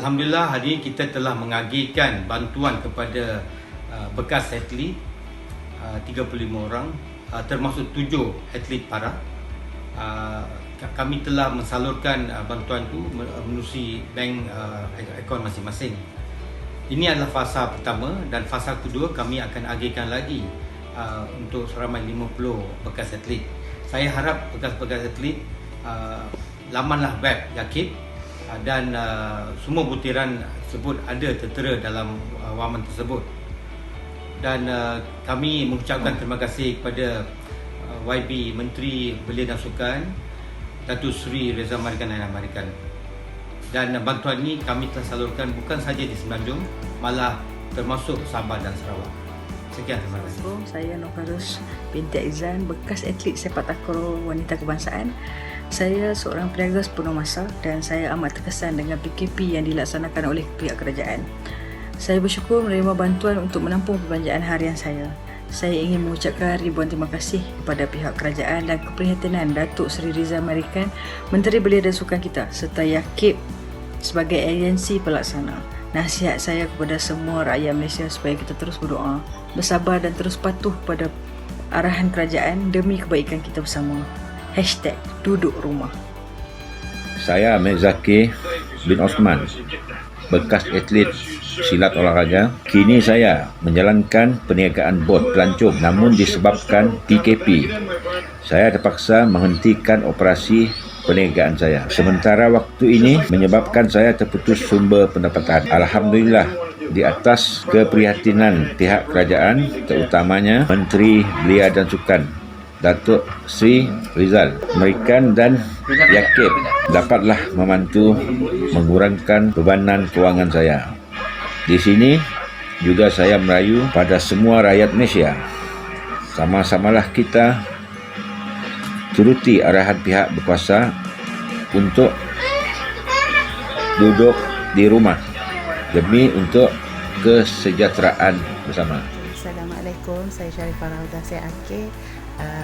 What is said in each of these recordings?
Alhamdulillah hari ini kita telah mengagihkan bantuan kepada bekas atlet 35 orang, termasuk 7 atlet para. Kami telah mensalurkan bantuan itu menerusi bank akaun masing-masing. Ini adalah fasa pertama, dan fasa kedua kami akan agihkan lagi untuk seramai 50 bekas atlet. Saya harap bekas-bekas atlet lamanlah web Yakib dan semua butiran tersebut ada tertera dalam waman tersebut. Dan kami mengucapkan terima kasih kepada YB Menteri Belia dan Sukan, Datuk Seri Reza Marikan dan Marikan. Dan bantuan ini kami telah salurkan bukan saja di Semenanjung, malah termasuk Sabah dan Sarawak. Sekian, terima kasih. Saya Nurharus binti Aizan, bekas atlet sepak takraw wanita kebangsaan. Saya seorang peniaga sepenuh masa dan saya amat terkesan dengan PKP yang dilaksanakan oleh pihak kerajaan. Saya bersyukur menerima bantuan untuk menampung perbelanjaan harian saya. Saya ingin mengucapkan ribuan terima kasih kepada pihak kerajaan dan keprihatinan Datuk Seri Reza Marikan, Menteri Belia dan Sukan kita, serta Yakib sebagai agensi pelaksana. Nasihat saya kepada semua rakyat Malaysia supaya kita terus berdoa, bersabar dan terus patuh pada arahan kerajaan demi kebaikan kita bersama. #duduk rumah. Saya Ahmed Zaki bin Osman, bekas atlet silat olahraga. Kini saya menjalankan perniagaan bot pelancong, namun disebabkan PKP, saya terpaksa menghentikan operasi perniagaan saya. Sementara waktu ini menyebabkan saya terputus sumber pendapatan. Alhamdulillah, di atas keprihatinan pihak kerajaan, terutamanya Menteri Belia dan Sukan Datuk Sri Rizal Marikan dan Yakib, dapatlah membantu mengurangkan bebanan kewangan saya. Di sini juga saya merayu pada semua rakyat Malaysia, sama-samalah kita turuti arahan pihak berkuasa untuk duduk di rumah demi untuk kesejahteraan bersama. Assalamualaikum, saya Sharifah Raudah Akil,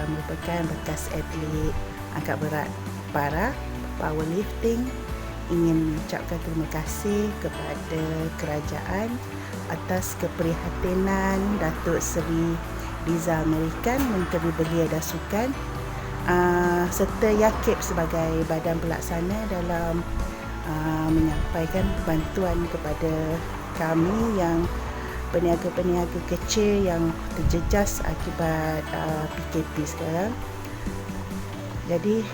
merupakan bekas atlet angkat berat para powerlifting. Ingin mengucapkan terima kasih kepada kerajaan atas keprihatinan Datuk Seri Reza Marikan, Menteri Belia dan Sukan, serta Yakib sebagai badan pelaksana dalam menyampaikan bantuan kepada kami yang peniaga-peniaga kecil yang terjejas akibat PKP sekarang. Jadi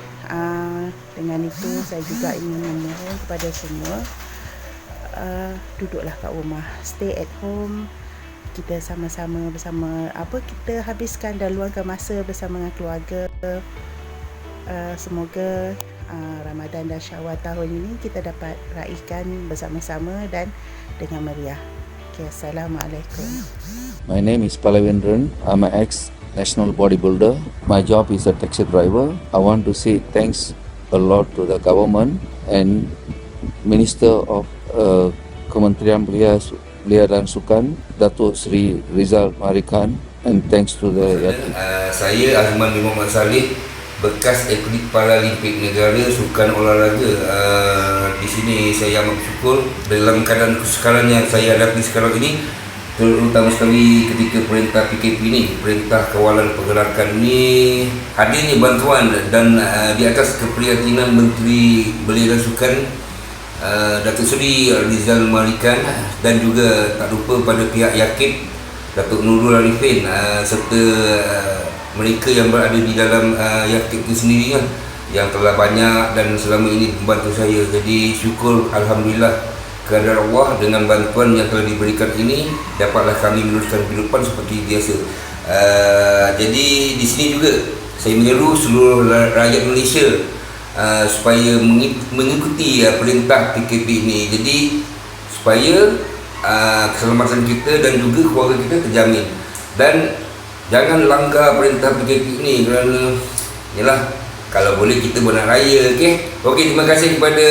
dengan itu saya juga ingin memohon kepada semua, duduklah kat rumah, stay at home. Kita sama-sama bersama kita habiskan dan luangkan masa bersama dengan keluarga. Semoga Ramadan dan Syawal tahun ini kita dapat raikan bersama-sama dan dengan meriah. Assalamualaikum. My name is Palavendran. I'm an ex-national bodybuilder. My job is a taxi driver. I want to say thanks a lot to the government and Minister of Kementerian Belia dan Sukan, Datuk Seri Rizal Marikan, and thanks to the Yakib. Saya Azman bin Muhammad Saleh, bekas atlet Paralimpik negara sukan olahraga. Di sini saya amat bersyukur dalam keadaan kesukaran yang saya hadapi sekarang ini, terutama sekali ketika perintah PKP ini, perintah kawalan pergerakan ini, hadirnya bantuan dan di atas keprihatinan Menteri Belia dan Sukan Datuk Seri Rizal Marikan, dan juga tak lupa pada pihak Yakib, Datuk Nurul Arifin, serta mereka yang berada di dalam Yakib itu sendiri yang telah banyak dan selama ini membantu saya. Jadi syukur Alhamdulillah kepada Allah, dengan bantuan yang telah diberikan ini dapatlah kami meneruskan kehidupan seperti biasa. Jadi di sini juga saya menyeru seluruh rakyat Malaysia supaya mengikuti perintah PKP ini. Jadi supaya keselamatan kita dan juga keluarga kita terjamin, dan jangan langgar perintah PKP ini kerana yalah, kalau boleh kita bernak raya. Okey, terima kasih kepada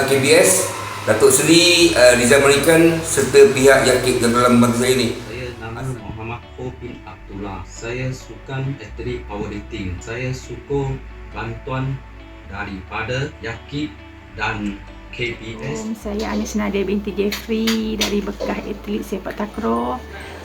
KBS, Datuk Seri Rizal Marikan serta pihak Yakib yang telah membantu saya ini. Saya nama Muhammad bin Abdullah. Saya sukan atlet powerlifting. Saya syukur bantuan daripada Yakib dan KPS. Saya Anis Nadia binti Jeffrey dari bekas atlet sepak takraw.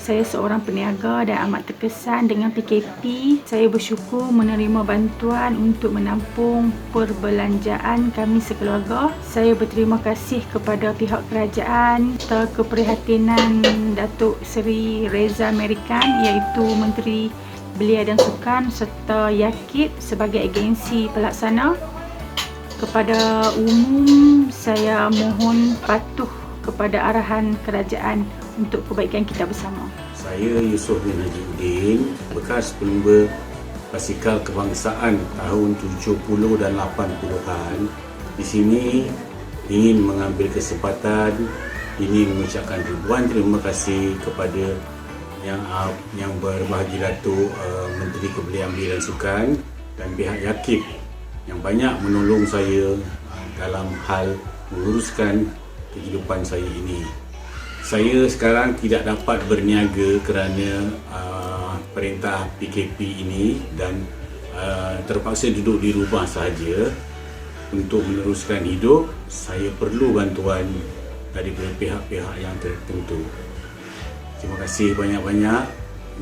Saya seorang peniaga dan amat terkesan dengan PKP. Saya bersyukur menerima bantuan untuk menampung perbelanjaan kami sekeluarga. Saya berterima kasih kepada pihak kerajaan atas keprihatinan Datuk Seri Reza American iaitu Menteri Belia dan Sukan serta YAKIB sebagai agensi pelaksana. Kepada umum, saya mohon patuh kepada arahan kerajaan untuk kebaikan kita bersama. Saya Yusof bin Hajiuddin, bekas pelumba basikal kebangsaan tahun 70 dan 80-an. Di sini ingin mengambil kesempatan ini mengucapkan ribuan terima kasih kepada yang berbahagia Datuk Menteri Kebudayaan Belia dan Sukan dan pihak YAKIB yang banyak menolong saya dalam hal menguruskan kehidupan saya ini. Saya sekarang tidak dapat berniaga kerana perintah PKP ini dan terpaksa duduk di rumah sahaja. Untuk meneruskan hidup, saya perlu bantuan daripada pihak-pihak yang tertentu. Terima kasih banyak-banyak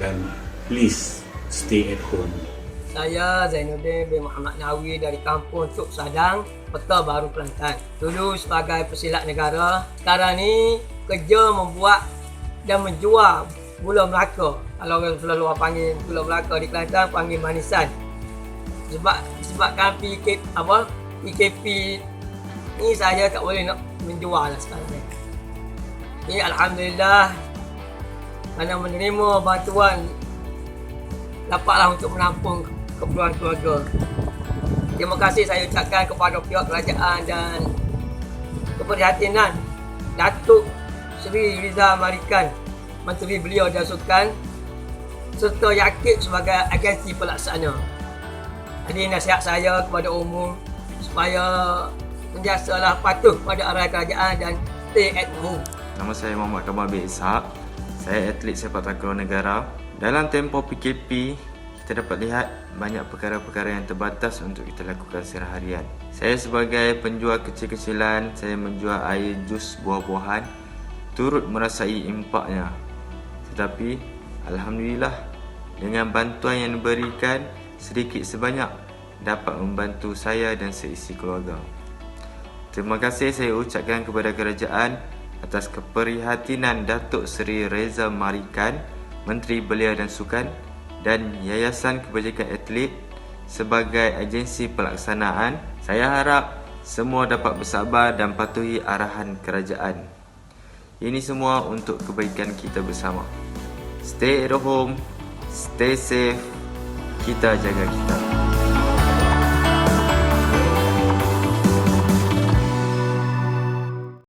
dan please stay at home. Saya Zainuddin bin Muhammad Nawi dari Kampung Tuk Sadang, Kota Baru Kelantan. Dulu sebagai pesilat negara, sekarang ni kerja membuat dan menjual gula Melaka. Kalau orang sebelah luar panggil gula Melaka, di Kelantan panggil manisan. Sebabkan PKP ni saya tak boleh nak menjual lah sekarang ni. Ini alhamdulillah kerana menerima bantuan dapatlah untuk menampung keperluan keluarga. Terima kasih saya ucapkan kepada pihak kerajaan dan keprihatinan Datuk Seri Reza American, Menteri Belia dan Sukan serta YAKIB sebagai agensi pelaksana. Jadi nasihat saya kepada umum supaya sentiasalah patuh pada arahan kerajaan dan stay at home. Nama saya Muhammad Kamal bin Ishak. Saya atlet sepak takraw negara. Dalam tempoh PKP, kita dapat lihat banyak perkara-perkara yang terbatas untuk kita lakukan seharian. Saya sebagai penjual kecil-kecilan, saya menjual air jus buah-buahan, turut merasai impaknya. Tetapi alhamdulillah dengan bantuan yang diberikan sedikit sebanyak dapat membantu saya dan seisi keluarga. Terima kasih saya ucapkan kepada kerajaan atas keprihatinan Datuk Seri Reza American, Menteri Belia dan Sukan dan Yayasan Kebajikan Atlet sebagai agensi pelaksanaan. Saya harap semua dapat bersabar dan patuhi arahan kerajaan. Ini semua untuk kebaikan kita bersama. Stay at home, stay safe, kita jaga kita.